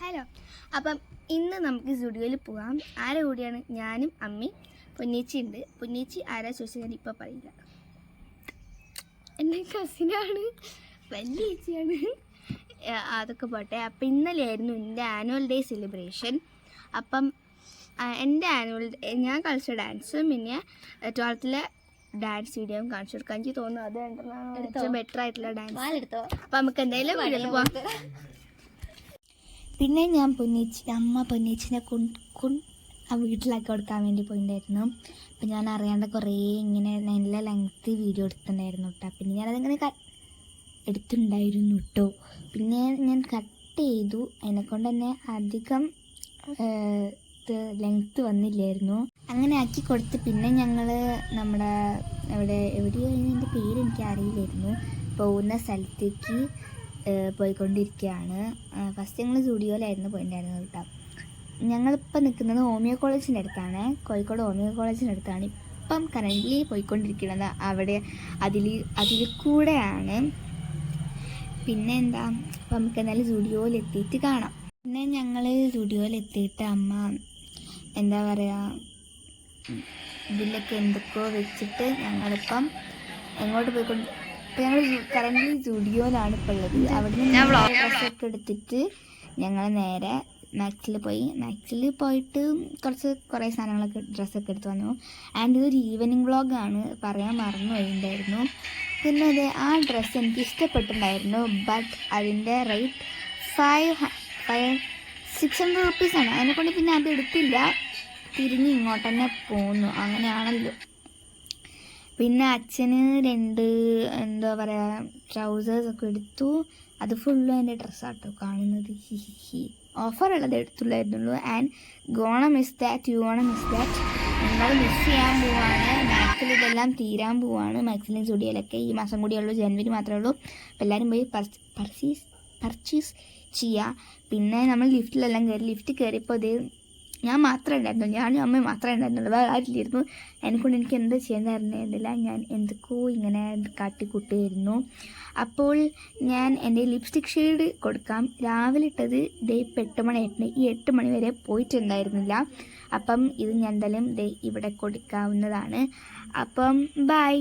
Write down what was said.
Hello. അപ്പം ഇന്ന് നമുക്ക് സ്റ്റുഡിയോയിൽ പോകാം. ആരെ കൂടിയാണ്? ഞാനും അമ്മയും പൊന്നേച്ചി ഉണ്ട്. പൊന്നേച്ചി ആരാ ചോദിച്ചാൽ ഞാൻ ഇപ്പോൾ പറയില്ല. എൻ്റെ കസിനാണ്, വലിയ ചേച്ചിയാണ്. അതൊക്കെ പോട്ടെ. അപ്പം ഇന്നലെയായിരുന്നു എൻ്റെ ആനുവൽ ഡേ സെലിബ്രേഷൻ. അപ്പം എൻ്റെ ആനുവൽ ഡേ ഞാൻ കളിച്ച ഡാൻസും പിന്നെ 12th ഡാൻസ് വീഡിയോയും കാണിച്ചു കൊടുക്കാൻ എനിക്ക് തോന്നുന്നു അത് ഏറ്റവും ബെറ്റർ ആയിട്ടുള്ള ഡാൻസ്. അപ്പം നമുക്ക് എന്തായാലും വീഡിയോയിൽ പോകാം. പിന്നെ ഞാൻ അമ്മ പൊന്നേച്ചിനെ ആ വീട്ടിലാക്കി കൊടുക്കാൻ വേണ്ടി പോയിട്ടുണ്ടായിരുന്നു. അപ്പം ഞാൻ അറിയാണ്ട് കുറേ ഇങ്ങനെ നല്ല ലെങ്ത് വീഡിയോ എടുത്തിട്ടുണ്ടായിരുന്നു കേട്ടോ. പിന്നെ ഞാനതിങ്ങനെ എടുത്തിട്ടുണ്ടായിരുന്നു കേട്ടോ. പിന്നെ ഞാൻ കട്ട് ചെയ്തു, അതിനെക്കൊണ്ട് തന്നെ അധികം ലെങ്ത്ത് വന്നില്ലായിരുന്നു. അങ്ങനെ ആക്കി കൊടുത്ത് പിന്നെ ഞങ്ങൾ നമ്മുടെ എവിടെയായിരുന്നു എൻ്റെ പേര് എനിക്ക് അറിയില്ലായിരുന്നു പോകുന്ന സ്ഥലത്തേക്ക് പോയിക്കൊണ്ടിരിക്കുകയാണ്. ഫസ്റ്റ് ഞങ്ങൾ സ്റ്റുഡിയോയിലായിരുന്നു പോയിട്ടുണ്ടായിരുന്നത് കേട്ടോ. ഞങ്ങളിപ്പോൾ നിൽക്കുന്നത് ഹോമിയോ കോളേജിൻ്റെ അടുത്താണ്, കോഴിക്കോട് ഹോമിയോ കോളേജിൻ്റെ അടുത്താണ് ഇപ്പം കറൻ്റ്ലി പോയിക്കൊണ്ടിരിക്കുന്നത്. അവിടെ അതിൽ കൂടെയാണ്. പിന്നെ എന്താ, അപ്പം നമുക്ക് എന്തായാലും സ്റ്റുഡിയോയിലെത്തിയിട്ട് കാണാം. പിന്നെ ഞങ്ങൾ സ്റ്റുഡിയോയിലെത്തിയിട്ട് അമ്മ എന്താ പറയുക ഇതിലൊക്കെ എന്തൊക്കെയോ വെച്ചിട്ട് ഞങ്ങളിപ്പം എങ്ങോട്ട് പോയിക്കൊണ്ട് ഇപ്പം ഞങ്ങൾ കറൻ്റ് സ്റ്റുഡിയോയിലാണ് ഇപ്പോൾ ഉള്ളത്. അവിടെ നിന്ന് ഡ്രസ്സൊക്കെ എടുത്തിട്ട് ഞങ്ങൾ നേരെ മാക്സിൽ പോയിട്ട് കുറേ സാധനങ്ങളൊക്കെ ഡ്രസ്സൊക്കെ എടുത്ത് വന്നു. ആൻഡ് ഇതൊരു ഈവനിങ് വ്ളോഗാണ്, പറയാൻ മറന്നു പോയിട്ടുണ്ടായിരുന്നു. പിന്നെ അത് ആ ഡ്രസ്സ് എനിക്ക് ഇഷ്ടപ്പെട്ടിട്ടുണ്ടായിരുന്നു. ബട്ട് അതിൻ്റെ റേറ്റ് 600 റുപ്പീസാണ്. അതിനെക്കൊണ്ട് പിന്നെ അത് എടുത്തില്ല, തിരിഞ്ഞ് ഇങ്ങോട്ട് തന്നെ പോന്നു. അങ്ങനെയാണല്ലോ. പിന്നെ അച്ഛന് 2 എന്താ പറയുക ട്രൗസേഴ്സൊക്കെ എടുത്തു. അത് ഫുള്ളും എൻ്റെ ഡ്രസ്സാട്ടോ കാണുന്നത്. ഓഫറുള്ളത് എടുത്തുള്ളായിരുന്നുള്ളൂ. And gonna miss that, you gonna miss that. നിങ്ങൾ മിസ് ചെയ്യാൻ പോവാണ്. മാക്സിൽ ഇതെല്ലാം തീരാൻ പോവാണ്. മാക്സിലും സ്റ്റുഡിയോയിലൊക്കെ ഈ മാസം കൂടിയുള്ളൂ, ജനുവരി മാത്രമേ ഉള്ളൂ. അപ്പോൾ എല്ലാവരും പോയി പർച്ചേസ് ചെയ്യുക. പിന്നെ നമ്മൾ ലിഫ്റ്റിലെല്ലാം ലിഫ്റ്റ് കയറിയപ്പോൾ ഞാൻ മാത്രമേ ഉണ്ടായിരുന്നുള്ളൂ, ഞാനും അമ്മയും മാത്രമേ ഉണ്ടായിരുന്നുള്ളൂ, വേറെ ആരില്ലായിരുന്നു. അതിനെക്കൊണ്ട് എനിക്ക് എന്താ ചെയ്യാൻ അറിഞ്ഞിരുന്നില്ല. ഞാൻ എന്തൊക്കെയോ ഇങ്ങനെ കാട്ടിക്കൂട്ടുമായിരുന്നു. അപ്പോൾ ഞാൻ എൻ്റെ ലിപ്സ്റ്റിക് ഷെയ്ഡ് കൊടുക്കാം. രാവിലെ ഇട്ടത് ഇപ്പോൾ 8 മണിയായിട്ടുണ്ട്. ഈ 8 മണി വരെ പോയിട്ടുണ്ടായിരുന്നില്ല. അപ്പം ഇത് ഞാൻ എന്തായാലും ഇവിടെ കൊടുക്കാവുന്നതാണ്. അപ്പം ബൈ.